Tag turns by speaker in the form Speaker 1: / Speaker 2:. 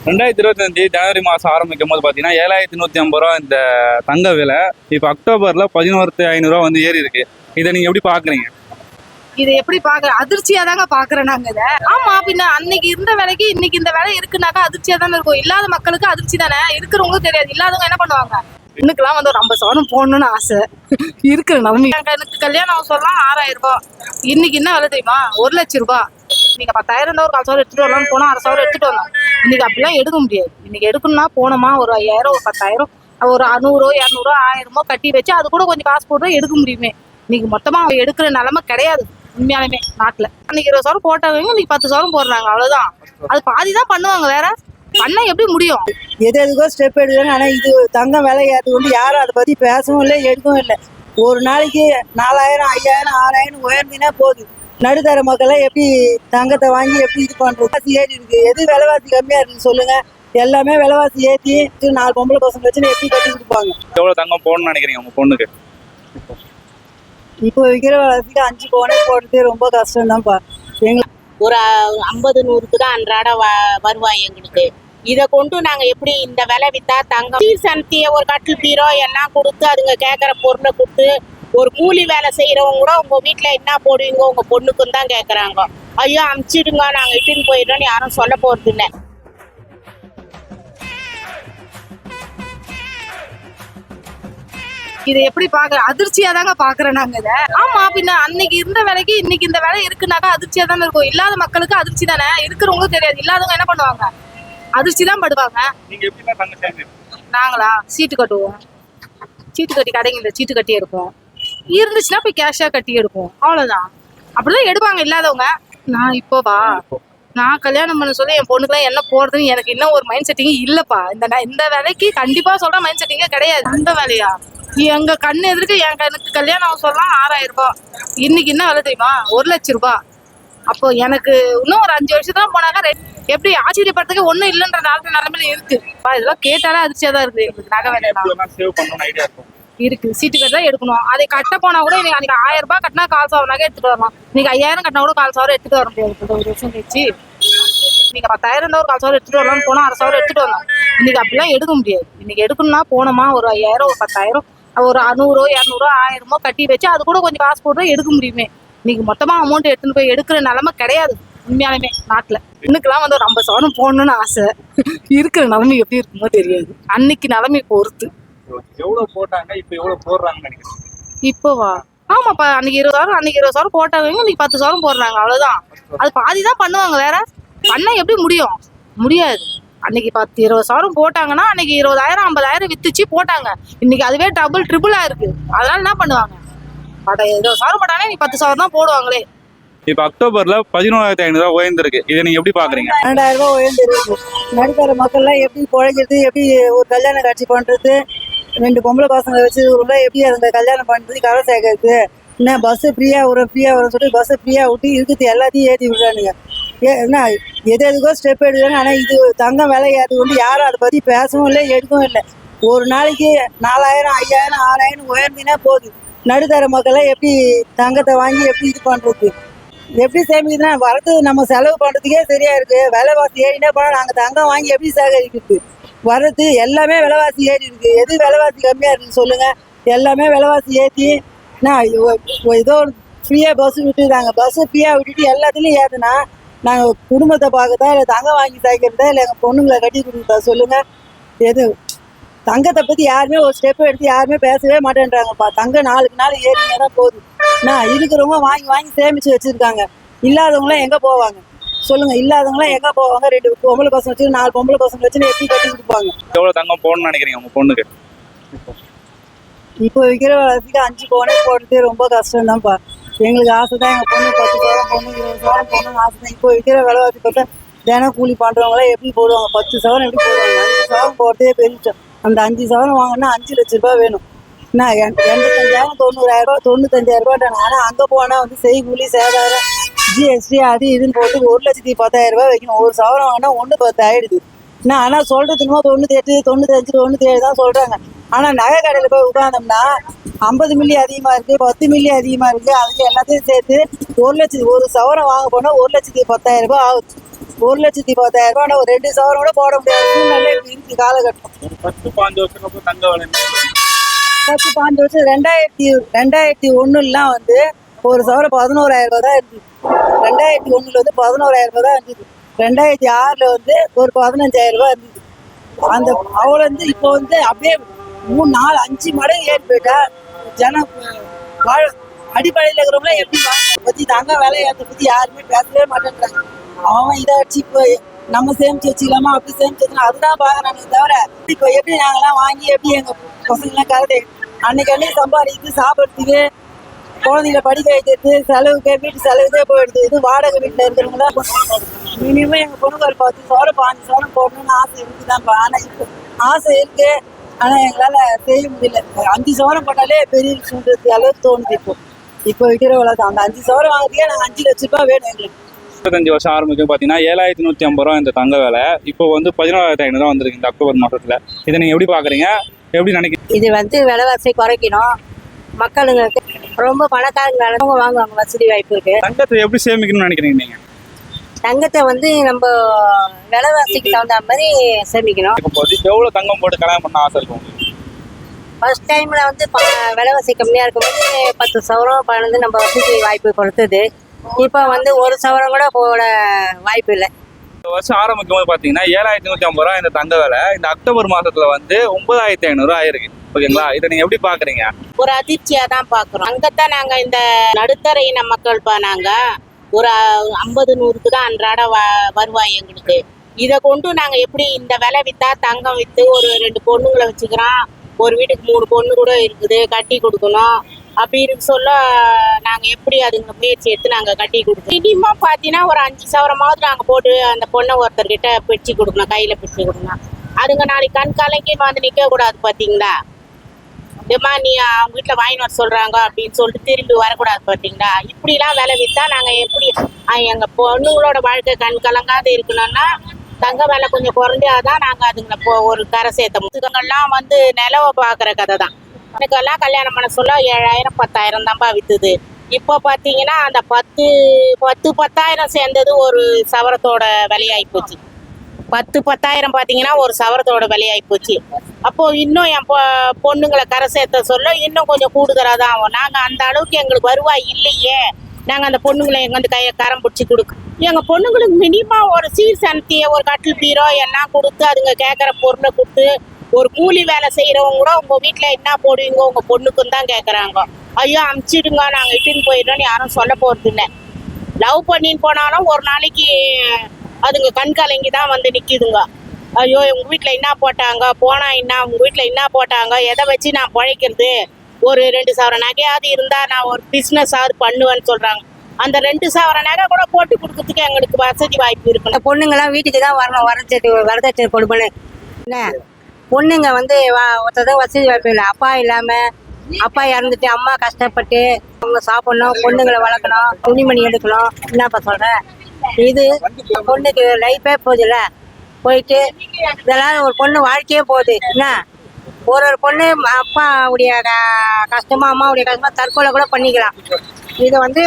Speaker 1: 2025 ஜனவரி மாதம் ஆரம்பிக்கும் போது பார்த்தீங்கன்னா 7150 ரூபா இந்த தங்க விலை. இப்போ அக்டோபரில் 11,500 வந்து ஏறி இருக்கு. இதை நீங்கள் எப்படி பார்க்குறீங்க?
Speaker 2: இது எப்படி பாக்குற அதிர்ச்சியா தாங்க பாக்குறேன் நாங்க இதை. ஆமா, பின்ன அன்னைக்கு இருந்த விலைக்கு இன்னைக்கு இந்த விலை இருக்குனாக்கா அதிர்ச்சியா தானே இருக்கும். இல்லாத மக்களுக்கு அதிர்ச்சி தானே, இருக்கிறவங்களுக்கு தெரியாது. இல்லாதவங்க என்ன பண்ணுவாங்க? இன்னைக்கெல்லாம் வந்து ஒரு 50 சவரம் போடணும்னு ஆசை இருக்கிற நிலைமை. எனக்கு கல்யாணம் சொல்லலாம் 6000 ரூபாய். இன்னைக்கு என்ன விலை தெரியுமா? 1,00,000 ரூபாய். நீங்க 10,000 இருந்தா ஒரு 1/4 சவரம் எடுத்துட்டு வரலாம்னு போனா 1/2 சவரம் எடுத்துட்டு வந்தோம். இன்னைக்கு அப்படிலாம் எடுக்க முடியாது. இன்னைக்கு எடுக்கணும்னா போனோமா ஒரு 5000 ஒரு 10,000 ஒரு 100 200 1000 கட்டி வச்சு அது கூட கொஞ்சம் காசு போட்டு எடுக்க முடியுமே. இன்னைக்கு மொத்தமா எடுக்கிற நிலைமை கிடையாது உண்மையாலுமே நாட்டுல. அன்னைக்கு 20 சவரம் போட்டவங்க இன்னைக்கு 10 சவரம் போடுறாங்க, அவ்வளவுதான். அது பாதி தான் பண்ணுவாங்க, வேற பண்ண எப்படி முடியும்?
Speaker 3: எதுக்கோ ஸ்டெப் எடுக்கணும். ஆனால் இது தங்கம் விலை ஏற்றது வந்து யாரும் அதை பற்றி பேசவும் இல்லை, எடுக்கவும் இல்லை. ஒரு நாளைக்கு 4000 5000 6000 உயர்ந்தினா போகுது. நடுத்தர மக்களை எப்படி தங்கத்தை வாங்கி எப்படி இது பண்ணுறது? ஏறி இருக்கு. எது விலைவாசி கம்மியாக இருக்குன்னு சொல்லுங்க. எல்லாமே விலைவாசி ஏற்றி 4 பொம்பளை பசங்க வச்சுன்னு எப்படி கட்டி கொடுப்பாங்க?
Speaker 1: எவ்வளோ தங்கம் போடணும்னு நினைக்கிறீங்க உங்கள் பொண்ணுக்கு?
Speaker 3: இப்போ விற்கிற விலைவாசிக்கு 5 பவுனே போடுறது ரொம்ப கஷ்டம் தான்ப்பா. எங்களுக்கு
Speaker 4: ஒரு 50 100க்கு தான் அன்றாட வருவாய் எங்களுக்கு. இதை கொண்டு நாங்கள் எப்படி இந்த விலை விற்றா தங்கம் சந்தி ஒரு கட்டில் பீரோ எல்லாம் கொடுத்து அதுங்க கேட்குற பொருளை கொடுத்து ஒரு கூலி வேலை செய்கிறவங்க கூட உங்கள் வீட்டில் என்ன போடுவீங்க உங்கள் பொண்ணுக்குன்னு தான் கேட்குறாங்க. ஐயோ அனுப்பிச்சிடுங்க நாங்கள் இட்டுன்னு போயிடுறோன்னு யாரும் சொல்ல போகிறது இல்லை.
Speaker 2: இதை எப்படி பாக்குற அதிர்ச்சியா தாங்க பாக்குறேன் நாங்க இதை. ஆமா, பின்ன அன்னைக்கு இருந்த விலைக்கு இன்னைக்கு இந்த விலை இருக்குனாக்கா அதிர்ச்சியா தானே இருக்கும். இல்லாத மக்களுக்கு அதிர்ச்சி தானே, இருக்கிறவங்களுக்கு தெரியாது. இல்லாதவங்க என்ன பண்ணுவாங்க? அதிர்ச்சி தான் படுவாங்க. நாங்களா சீட்டு கட்டுவோம். சீட்டு கட்டி கடைங்கள்ல சீட்டு கட்டி எடுப்போம். இருந்துச்சுன்னா போய் கேஷா கட்டி எடுப்போம், அவ்வளவுதான். அப்படிதான் எடுப்பாங்க இல்லாதவங்க. நான் இப்போவா நான் கல்யாணம் பண்ண சொல்லி என் பொண்ணுக்குலாம் என்ன போடுறதுன்னு எனக்கு இன்னும் ஒரு மைண்ட் செட்டிங் இல்லப்பா. இந்த விலைக்கு கண்டிப்பா சொல்ற மைண்ட் செட்டிங்கே கிடையாது. இந்த வேலையா எங்க கண்ணு எதிர்க்க எனக்கு கல்யாணம் சொல்லலாம் 6000 ரூபாய். இன்னைக்கு என்ன விலை தெரியுமா? 1,00,000 ரூபாய். அப்போ எனக்கு இன்னும் ஒரு 5 வருஷம் தான் போனாங்க. எப்படி ஆச்சரியப்படுறதுக்கு ஒண்ணும் இல்லைன்ற நிலைமையில இருக்கு. இதெல்லாம் கேட்டாலே அதிர்ச்சியா தான் இருக்கு. எங்களுக்கு நகை வேலை இருக்கு. சீட்டு கட்டி தான் எடுக்கணும். அதை கட்ட போனா கூட இன்னைக்கு 1000 ரூபாய் கட்டினா 1/4 சவரம் நகை எடுத்துட்டு வரலாம். இன்னைக்கு 5000 கட்டினா கூட 1/4 சவரம் எடுத்துட்டு வர முடியாது. ஒரு வருஷம் கழிச்சு நீங்க 10,000 இருந்தா ஒரு 1/4 சவரம் எடுத்துட்டு வரலாம்னு போனா 1/2 சவரம் எடுத்துட்டு வரலாம். இன்னைக்கு அப்படிலாம் எடுக்க முடியாது. இன்னைக்கு எடுக்கணும்னா போனோமா ஒரு 5000 ஒரு 10,000 ஒரு 100 200 1000 கட்டி வச்சு அது கூட கொஞ்சம் காசு போட்டு எடுக்க முடியுமே. இன்னைக்கு மொத்தமா அமௌண்ட் எடுத்துன்னு போய் எடுக்கிற நிலைமை கிடையாது உண்மையாலுமே நாட்டுல. இன்னைக்கெல்லாம் வந்து ஒரு 50 சவரம் போடணும்னு ஆசை. இருக்கிற நிலைமை எப்படி இருக்குமோ தெரியாது. அன்னைக்கு நிலைமை பொறுத்து
Speaker 1: எவ்வளவு போட்டாங்க, இப்போ எவ்வளவு போடுறாங்கன்னு நினைக்கிறேன்.
Speaker 2: இப்போவா? ஆமாப்பா, அன்னைக்கு 20 சவரம் போட்டவங்க இன்னைக்கு 10 சவரம் போடுறாங்க, அவ்வளவுதான். அது பாதி தான் பண்ணுவாங்க, வேற பண்ண எப்படி முடியும்? முடியாது. அன்னைக்கு 10 20 சவரம் போட்டாங்கன்னா அன்னைக்கு 20,000 50,000 வித்துச்சு போட்டாங்க. இன்னைக்கு அதுவே டபுள் ட்ரிபிளா இருக்கு. அதனால என்ன பண்ணுவாங்க? 20 சவரம் போட்டாங்கன்னா நீ 10 சவரம் தான் போடுவாங்களே.
Speaker 1: இப்போ அக்டோபர்ல 11,500 உயர்ந்திருக்கு. இதை நீங்க எப்படி பாக்குறீங்க?
Speaker 3: 12,000 ரூபாய் உயர்ந்திருக்கு. நடுத்தர மக்கள்லாம் எப்படி பிழைக்கிறது? எப்படி ஒரு கல்யாண காட்சி பண்றது? 2 பொம்பளை பசங்களை வச்சு எப்படி அந்த கல்யாணம் பண்றது? கரை சேர்க்கறது? என்ன பஸ்ஸு ஃப்ரீயா வரும் சொல்லிட்டு பஸ்ஸை ஃப்ரீயா விட்டு இருக்குது எல்லாத்தையும் ஏற்றி விடுறானுங்க. என்ன எதுக்கோ ஸ்டெப் எடுக்கிறாங்க. ஆனால் இது தங்கம் விலை ஏற்றது வந்து யாரும் அதை பற்றி பேசவும் இல்லை, எடுக்கவும் இல்லை. ஒரு நாளைக்கு 4000 5000 6000 உயர்ந்தினா போகுது. நடுத்தர மக்களை எப்படி தங்கத்தை வாங்கி எப்படி இது பண்ணுறது? எப்படி சேமிக்குதுன்னா வரது நம்ம செலவு பண்ணுறதுக்கே சரியா இருக்கு. விலைவாசி ஏறினா போனால் நாங்கள் தங்கம் வாங்கி எப்படி சேகரிக்கிறது? வர்றது எல்லாமே விலைவாசி ஏறி இருக்கு. எது விலைவாசி கம்மியாக இருக்குன்னு சொல்லுங்க. எல்லாமே விலைவாசி ஏற்றி ஏதோ ஃப்ரீயாக பஸ்ஸு விட்டுறாங்க. பஸ்ஸு ஃப்ரீயாக விட்டுட்டு எல்லாத்துலேயும் ஏற்றுனா நாங்கள் குடும்பத்தை பார்க்கறதா இல்லை தங்கம் வாங்கி சேர்க்கிறதா இல்லை எங்கள் பொண்ணுங்களை கட்டி கொடுக்குறதா சொல்லுங்கள்? எது தங்கத்தை பற்றி யாருமே ஒரு ஸ்டெப் எடுத்து யாருமே பேசவே மாட்டேன்றாங்கப்பா. தங்கம் நாளுக்கு நாள் ஏறினா தான் போகுது. இருக்கிறவங்க வாங்கி சேமித்து வச்சுருக்காங்க. இல்லாதவங்களாம் எங்கே போவாங்க சொல்லுங்க? இல்லாதவங்களாம் எங்கே போவாங்க? 2 பொம்பளை பசங்க வச்சு 4 பொம்பளை பசங்க வச்சுன்னு எப்படி கட்டி கொடுப்பாங்க?
Speaker 1: எவ்வளவு தங்கம் போடணும்னு நினைக்கிறீங்க உங்க பொண்ணுக்கு?
Speaker 3: இப்போ விற்கிற விலைக்கு 5 பவுனே போடுறது ரொம்ப கஷ்டம் தான்ப்பா. எங்களுக்கு ஆசை தான் எங்கள் பொண்ணு 10 சவரம் பொண்ணு 20 சவரம் பொண்ணுன்னு ஆசை தான். இப்போ விற்கிற விலைவாசி பார்த்தா தினம் கூலி பண்ணுறவங்களாம் எப்படி போடுவாங்க? 10 சவரம் எப்படி போடுவாங்க? 5 சவரம் போடுறதே பெரிய. அந்த 5 சவரம் வாங்கினா 5,00,000 ரூபாய் வேணும். என்ன 85,000 90,000 95,000 ரூபாய். ஆனால் அங்கே போனால் வந்து செய்கூலி சேதாரம் ஜிஎஸ்டி அது இதுன்னு போட்டு 1,10,000 ரூபாய் வைக்கணும். ஒரு சவரம் வாங்கினா 1,10 ஆயிடுது. என்ன ஆனால் சொல்கிறதுக்குமா 98 95 97 தான் சொல்கிறாங்க. ஆனால் நகை கடையில் போய் உட்காந்தோம்னா 50 மில்லி அதிகமாக இருக்குது, 10 மில்லி அதிகமாக இருக்குது. அதுக்கு எல்லாத்தையும் சேர்த்து 1,00,000 ஒரு சவரம் வாங்க போனால் 1,10,000 ரூபாய் ஆகுது. 1,10,000 ஒரு 2 சவரம் கூட போட முடியாத சூழ்நிலை இப்ப இருக்கு காலகட்டம்.
Speaker 1: 10-15 வருஷத்துக்கு அப்புறம் தங்க விலை
Speaker 3: 10-15 வருஷம் 2001 வந்து ஒரு சவரம் 11,000 ரூபாய் தான் இருந்தது. 2001 வந்து 11,000 ரூபாய் தான் இருந்தது. 2006 வந்து ஒரு 15,000 ரூபாய் இருந்தது. அந்த அவளை வந்து இப்போ வந்து அப்படியே 3, 4, 5 மடங்கு ஏறி போயிட்டா ஜனம் வாழ அடிப்படையில் இருக்கிறவங்கள எப்படி வாங்க பத்தி தங்க விலை ஏற்ற பத்தி யாருமே பேசவே மாட்டேன்றாங்க. அவன் இதை வச்சு இப்போ நம்ம சேமிச்சு வச்சுக்கலாமா அப்படி சேமிச்சு வச்சுக்கலாம் அதுதான் பாக்குறாங்க தவிர இப்போ எப்படி நாங்கெல்லாம் வாங்கி எப்படி எங்க பசங்கெல்லாம் கரெக்டு அன்னைக்கு சம்பாதித்து சாப்பிட்றதுக்கு குழந்தைங்களை படிக்க வைக்கிறது செலவுக்கு வீட்டு செலவுக்கே போயிடுது. இது வாடகை வீட்டில் இருக்கிறவங்களா மினிமம் எங்கள் பொண்ணுக்கு ஒரு 10 சவரம் 15 சவரம் போடணும்னு ஆசை இருக்குதான்ப்பா. ஆனால் இப்போ ஆசை இருக்கு ஆனால் எங்களால் செய்ய முடியல. 5 சவரம் போட்டாலே பெரிய விஷயம்ன்றது அளவுக்கு தோணுது. இப்போ விற்கிற தான் அந்த 5 சவரம் வாங்குறதுக்கே நாங்கள் 5 லட்ச ரூபாய் வேணும் எங்களுக்கு.
Speaker 1: 25 வருஷம் ஆரம்பிக்கும் பார்த்தீங்கன்னா 7,150 ரூபா இந்த தங்க விலை இப்போ வந்து 14,500 வந்திருக்கு இந்த அக்டோபர் மாதத்தில். இதை நீங்கள் எப்படி பார்க்குறீங்க, எப்படி நினைக்கிறீங்க?
Speaker 5: இது வந்து விலைவாசி குறைக்கணும். மக்களுங்களுக்கு ரொம்ப பணக்காரங்க வாங்குவாங்க, வசதி வாய்ப்பு இருக்கு.
Speaker 1: தங்கத்தை எப்படி சேமிக்கணும்னு நினைக்கிறீங்க நீங்கள்?
Speaker 5: தங்கத்தை வந்து நம்ம விலைவாசிக்கு தகுந்த மாதிரி சேமிக்கணும்.
Speaker 1: இப்போ எவ்வளோ தங்கம் போட்டு கல்யாணம் பண்ண ஆசை இருக்கும்?
Speaker 5: ஃபர்ஸ்ட் டைம்ல வந்து விலைவாசி கம்மியா இருக்கும்போது 10 சவரம் 15 நம்ம வசதி வாய்ப்பு கொடுத்தது. இப்போ வந்து 1 சவரம் கூட போட வாய்ப்பு இல்லை.
Speaker 1: இந்த வருஷம் ஆரம்பிக்கும் போது பார்த்தீங்கன்னா 7,150 ரூபா இந்த தங்க விலை இந்த அக்டோபர் மாதத்தில் வந்து 9,500 ஆயிருக்கு. ஓகேங்களா, இதை நீங்கள் எப்படி பார்க்குறீங்க?
Speaker 4: ஒரு அதிர்ச்சியா தான் பாக்குறோம். அங்கத்தான் நாங்க இந்த நடுத்தர இன மக்கள் நாங்க ஒரு 50-100க்கு தான் அன்றாட வருவாய் எங்களுக்கு. இதை கொண்டு நாங்க எப்படி இந்த விலை வித்தா தங்கம் வித்து ஒரு 2 பொண்ணுங்களை வச்சுக்கிறோம். ஒரு வீட்டுக்கு 3 பொண்ணு கூட இருக்குது, கட்டி கொடுக்கணும். அப்படி இருக்கு சொல்ல நாங்க எப்படி அதுங்க முயற்சி எடுத்து நாங்க கட்டி கொடுக்கணும். மினிமம் பாத்தீங்கன்னா ஒரு 5 சவரமாவது நாங்க போட்டு அந்த பொண்ணை ஒருத்தர்கிட்ட பிடிச்சி கொடுக்கணும், கையில பிடிச்சி கொடுக்கணும். அதுங்க நாளைக்கு கண் கலங்கி வந்து நிக்க கூடாது. பாத்தீங்களா, ஏமா நீ அவங்க வீட்டுல வாங்கிட்டு வர சொல்றாங்க அப்படின்னு சொல்லிட்டு திரும்பி வரக்கூடாது. பாத்தீங்களா, இப்படிலாம் விலை வித்தா நாங்க எப்படி எங்க பொண்ணுங்களோட வாழ்க்கை கண் கலங்காத இருக்கணும்னா தங்க விலை கொஞ்சம் குறைஞ்சாதான் நாங்க அதுங்களை ஒரு கரை சேர்த்த முத்துக்கங்கள்லாம் வந்து நிலவை பாக்குற கதை தான். எனக்கெல்லாம் கல்யாணம் பண்ண சொல்ல 7,000 10,000 தான்ப்பா வித்துது. இப்போ பார்த்தீங்கன்னா அந்த 10,000 சேர்ந்தது ஒரு சவரத்தோட விலையாகி போச்சு. 10,000 பார்த்தீங்கன்னா ஒரு சவரத்தோட விலையாகி போச்சு. அப்போ இன்னும் என் பொண்ணுங்களை கரை சேர்த்த சொல்ல இன்னும் கொஞ்சம் கூடுதலாக தான் ஆகும். நாங்கள் அந்த அளவுக்கு எங்களுக்கு வருவாய் இல்லையே, நாங்கள் அந்த பொண்ணுங்களை எங்கேருந்து கையை கரம் பிடிச்சி கொடுக்க எங்கள் பொண்ணுங்களுக்கு மினிமம் ஒரு சீர் சனத்தியை ஒரு கட்டில் பீரோ எல்லாம் கொடுத்து அதுங்க கேட்குற பொருளை கொடுத்து ஒரு கூலி வேலை செய்கிறவங்க கூட உங்கள் வீட்டில் என்ன போடுவீங்க உங்கள் பொண்ணுக்குன்னு தான் கேட்குறாங்க. ஐயோ அமுச்சிடுங்க நாங்கள் இட்டுன்னு போயிடுறோன்னு யாரும் சொல்ல போகிறது இல்லை. லவ் பண்ணின்னு போனாலும் ஒரு நாளைக்கு அதுங்க கண் கலங்கி தான் வந்து நிற்கிதுங்க. ஐயோ உங்கள் வீட்டில் என்ன போட்டாங்க, போனால் என்ன உங்கள் வீட்டில் என்ன போட்டாங்க, எதை வச்சு நான் பிழைக்கிறது, ஒரு 2 சவரம் நகையாவது இருந்தால் நான் ஒரு பிஸ்னஸாவது பண்ணுவேன்னு சொல்கிறாங்க. அந்த 2 சவரம் நகை கூட போட்டு கொடுக்கறதுக்கு எங்களுக்கு வசதி வாய்ப்பு இருக்கு.
Speaker 5: இந்த பொண்ணுங்கெல்லாம் வீட்டுக்கு தான் வரணும், வரதட்சணை கொடுப்பேன்னு என்ன பொண்ணுங்க வந்து ஒருத்தர் வசதி வாய்ப்பு இல்லை. அப்பா இல்லாமல் அப்பா இறந்துட்டு அம்மா கஷ்டப்பட்டு அவங்க சாப்பிடணும், பொண்ணுங்களை வளர்க்கணும், துணிமணி எடுக்கணும். என்னப்பா சொல்கிறேன், இது பொண்ணுக்கு லைஃபே போகுதுல்ல, போயிட்டு இதெல்லாம் ஒரு பொண்ணு வாழ்க்கையே போகுது. என்ன ஒரு பொண்ணு அப்பாவுடைய கஷ்டமா அம்மாவுடைய கஷ்டமா தற்கொலை கூட பண்ணிக்கலாம். இதை வந்து